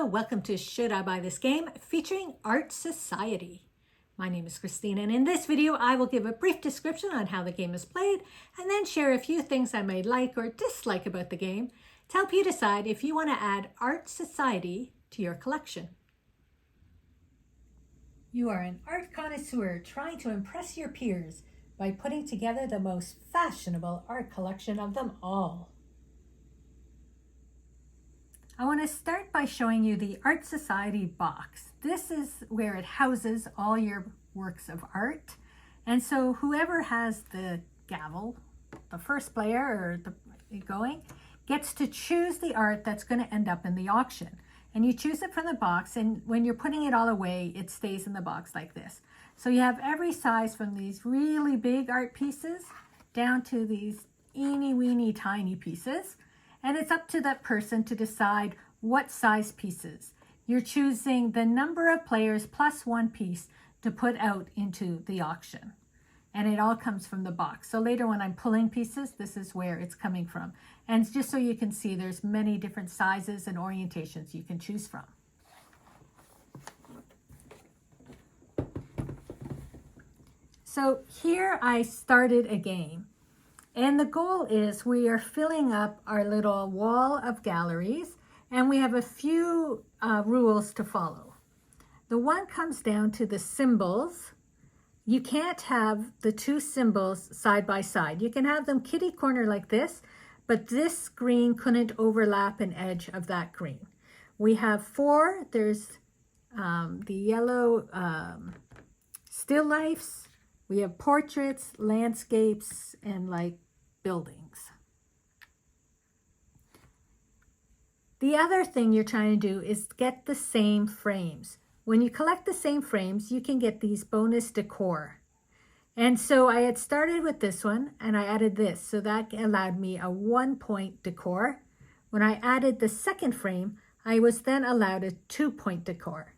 welcome to Should I Buy This Game featuring Art Society. My name is Christine, and in this video I will give a brief description on how the game is played and then share a few things I may like or dislike about the game to help you decide if you want to add Art Society to your collection. You are an art connoisseur trying to impress your peers by putting together the most fashionable art collection of them all. I want to start by showing you the Art Society box. This is where it houses all your works of art. And so whoever has the gavel, the first player or the going, gets to choose the art that's going to end up in the auction. And you choose it from the box, and when you're putting it all away, it stays in the box like this. So you have every size from these really big art pieces down to these eeny-weeny tiny pieces. And it's up to that person to decide what size pieces. You're choosing the number of players plus one piece to put out into the auction. And it all comes from the box. So later when I'm pulling pieces, this is where it's coming from. And just so you can see, there's many different sizes and orientations you can choose from. So here I started a game. And the goal is we are filling up our little wall of galleries, and we have a few rules to follow. The one comes down to the symbols. You can't have the two symbols side by side. You can have them kitty corner like this, but this green couldn't overlap an edge of that green. We have four. There's the yellow still lifes. We have portraits, landscapes, and like buildings. The other thing you're trying to do is get the same frames. When you collect the same frames, you can get these bonus decor. And so I had started with this one and I added this. So that allowed me a 1-point decor. When I added the second frame, I was then allowed a 2-point decor.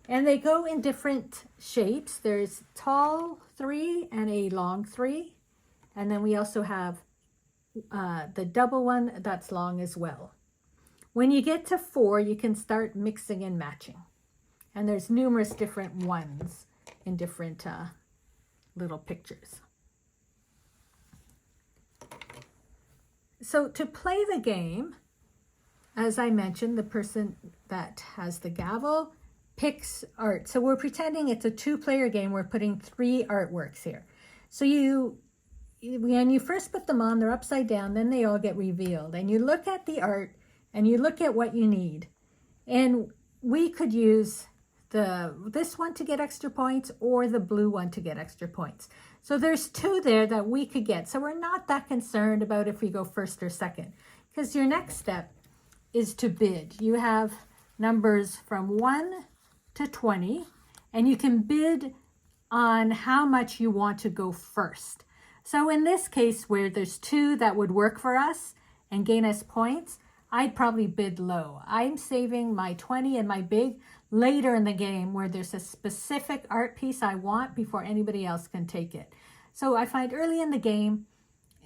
And they go in different shapes. There's tall 3 and a long 3. And then we also have the double one that's long as well. When you get to 4, you can start mixing and matching. And there's numerous different ones in different little pictures. So to play the game, as I mentioned, the person that has the gavel picks art. So we're pretending it's a 2-player game. We're putting 3 artworks here. So when you first put them on, they're upside down, then they all get revealed. And you look at the art and you look at what you need. And we could use this one to get extra points or the blue one to get extra points. So there's 2 there that we could get. So we're not that concerned about if we go first or second, because your next step is to bid. You have numbers from 1 to 20, and you can bid on how much you want to go first. So in this case, where there's 2 that would work for us and gain us points, I'd probably bid low. I'm saving my 20 and my big later in the game where there's a specific art piece I want before anybody else can take it. So I find early in the game,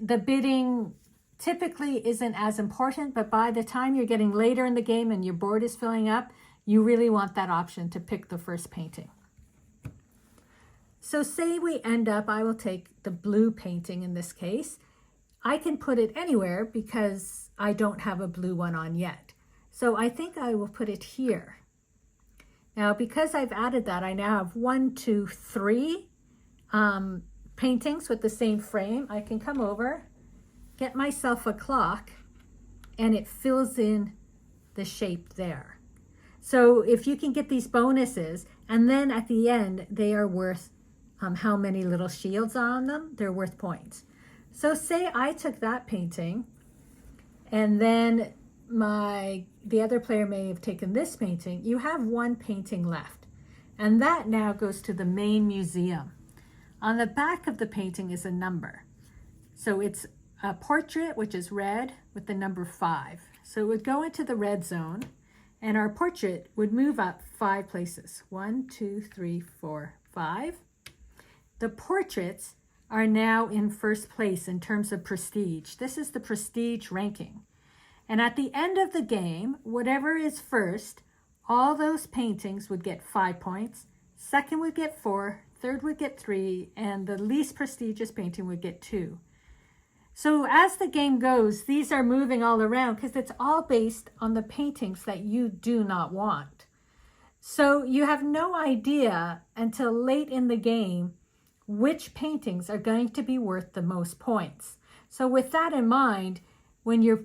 the bidding typically isn't as important, but by the time you're getting later in the game and your board is filling up, you really want that option to pick the first painting. So say we end up, I will take the blue painting in this case. I can put it anywhere because I don't have a blue one on yet. So I think I will put it here. Now, because I've added that, I now have 1, 2, 3 paintings with the same frame. I can come over, get myself a clock, and it fills in the shape there. So if you can get these bonuses, and then at the end, they are worth how many little shields are on them, they're worth points. So say I took that painting, and then the other player may have taken this painting. You have 1 painting left, and that now goes to the main museum. On the back of the painting is a number. So it's a portrait, which is red, with the number 5. So it would go into the red zone, and our portrait would move up 5 places. 1, 2, 3, 4, 5. The portraits are now in first place in terms of prestige. This is the prestige ranking. And at the end of the game, whatever is first, all those paintings would get 5 points. Second would get 4, third would get 3, and the least prestigious painting would get 2. So as the game goes, these are moving all around because it's all based on the paintings that you do not want. So you have no idea until late in the game which paintings are going to be worth the most points. So with that in mind, when you're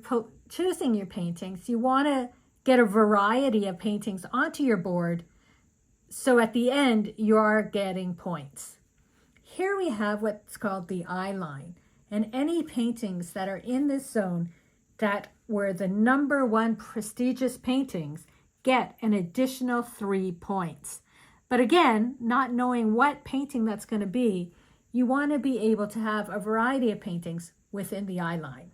choosing your paintings, you want to get a variety of paintings onto your board. So at the end, you are getting points. Here we have what's called the eye line. And any paintings that are in this zone that were the number 1 prestigious paintings get an additional 3 points. But again, not knowing what painting that's going to be, you want to be able to have a variety of paintings within the eye line.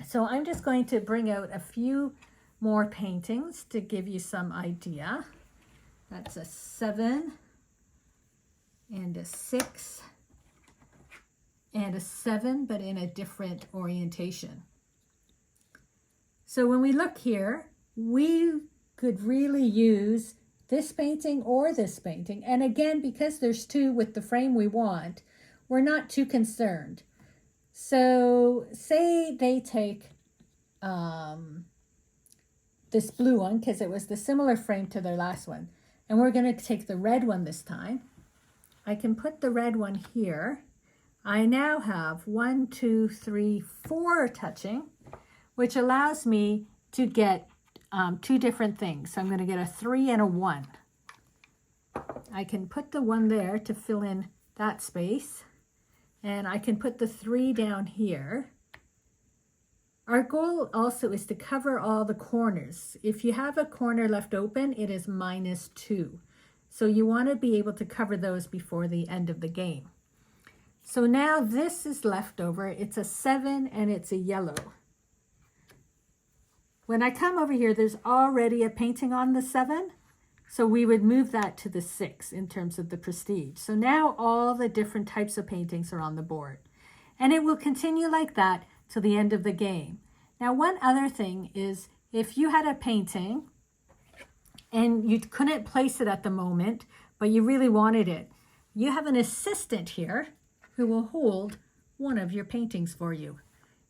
So I'm just going to bring out a few more paintings to give you some idea. That's a 7 and a 6 and a 7, but in a different orientation. So when we look here, we could really use this painting or this painting. And again, because there's 2 with the frame we want, we're not too concerned. So say they take this blue one, because it was the similar frame to their last one. And we're going to take the red one this time. I can put the red one here. I now have 1, 2, 3, 4 touching, which allows me to get 2 different things. So I'm going to get a 3 and a 1. I can put the 1 there to fill in that space, and I can put the 3 down here. Our goal also is to cover all the corners. If you have a corner left open, it is -2. So you want to be able to cover those before the end of the game. So now this is left over. It's a 7 and it's a yellow. When I come over here, there's already a painting on the 7. So we would move that to the 6 in terms of the prestige. So now all the different types of paintings are on the board. And it will continue like that till the end of the game. Now, one other thing is if you had a painting and you couldn't place it at the moment, but you really wanted it, you have an assistant here who will hold one of your paintings for you.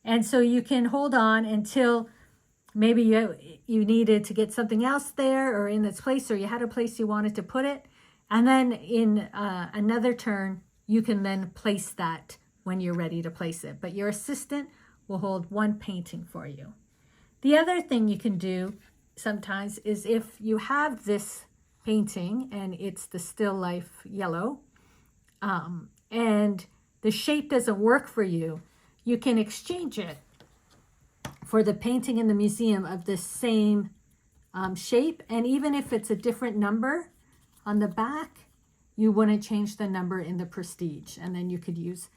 And so you can hold on until maybe you needed to get something else there or in its place, or you had a place you wanted to put it. And then in another turn, you can then place that when you're ready to place it. But your assistant will hold one painting for you. The other thing you can do sometimes is if you have this painting and it's the still life yellow, and the shape doesn't work for you, you can exchange it for the painting in the museum of the same shape. And even if it's a different number on the back, you wouldn't change the number in the prestige. And then you could use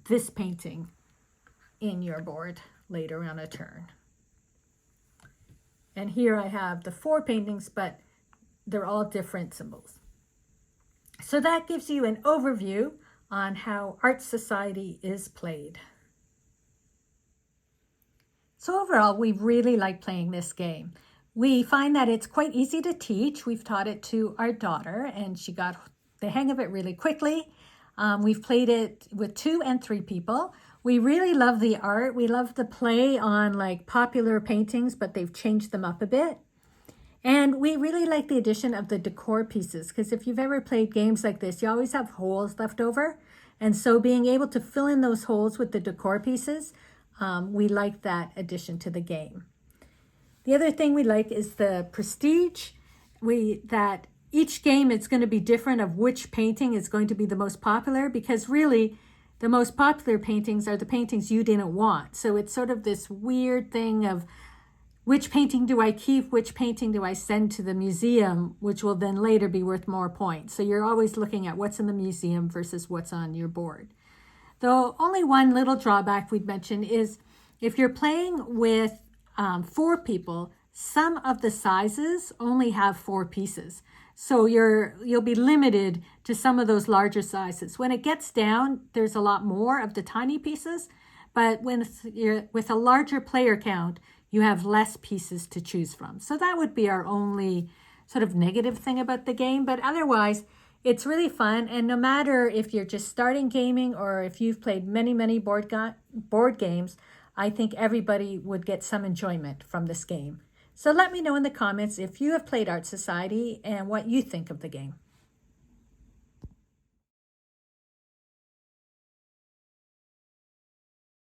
this painting in your board later on a turn. And here I have the 4 paintings, but they're all different symbols. So that gives you an overview on how Art Society is played. So overall, we really like playing this game. We find that it's quite easy to teach. We've taught it to our daughter and she got the hang of it really quickly. We've played it with 2 and 3 people. We really love the art. We love the play on like popular paintings, but they've changed them up a bit. And we really like the addition of the decor pieces, because if you've ever played games like this, you always have holes left over. And so being able to fill in those holes with the decor pieces, we like that addition to the game. The other thing we like is the prestige. That each game it's going to be different of which painting is going to be the most popular, because really the most popular paintings are the paintings you didn't want. So it's sort of this weird thing of which painting do I keep, which painting do I send to the museum, which will then later be worth more points. So you're always looking at what's in the museum versus what's on your board. Though only one little drawback we'd mention is if you're playing with 4 people, some of the sizes only have 4 pieces. So you'll be limited to some of those larger sizes. When it gets down, there's a lot more of the tiny pieces, but when you're with a larger player count, you have less pieces to choose from. So that would be our only sort of negative thing about the game. But otherwise, it's really fun. And no matter if you're just starting gaming or if you've played many board games, I think everybody would get some enjoyment from this game. So let me know in the comments if you have played Art Society and what you think of the game.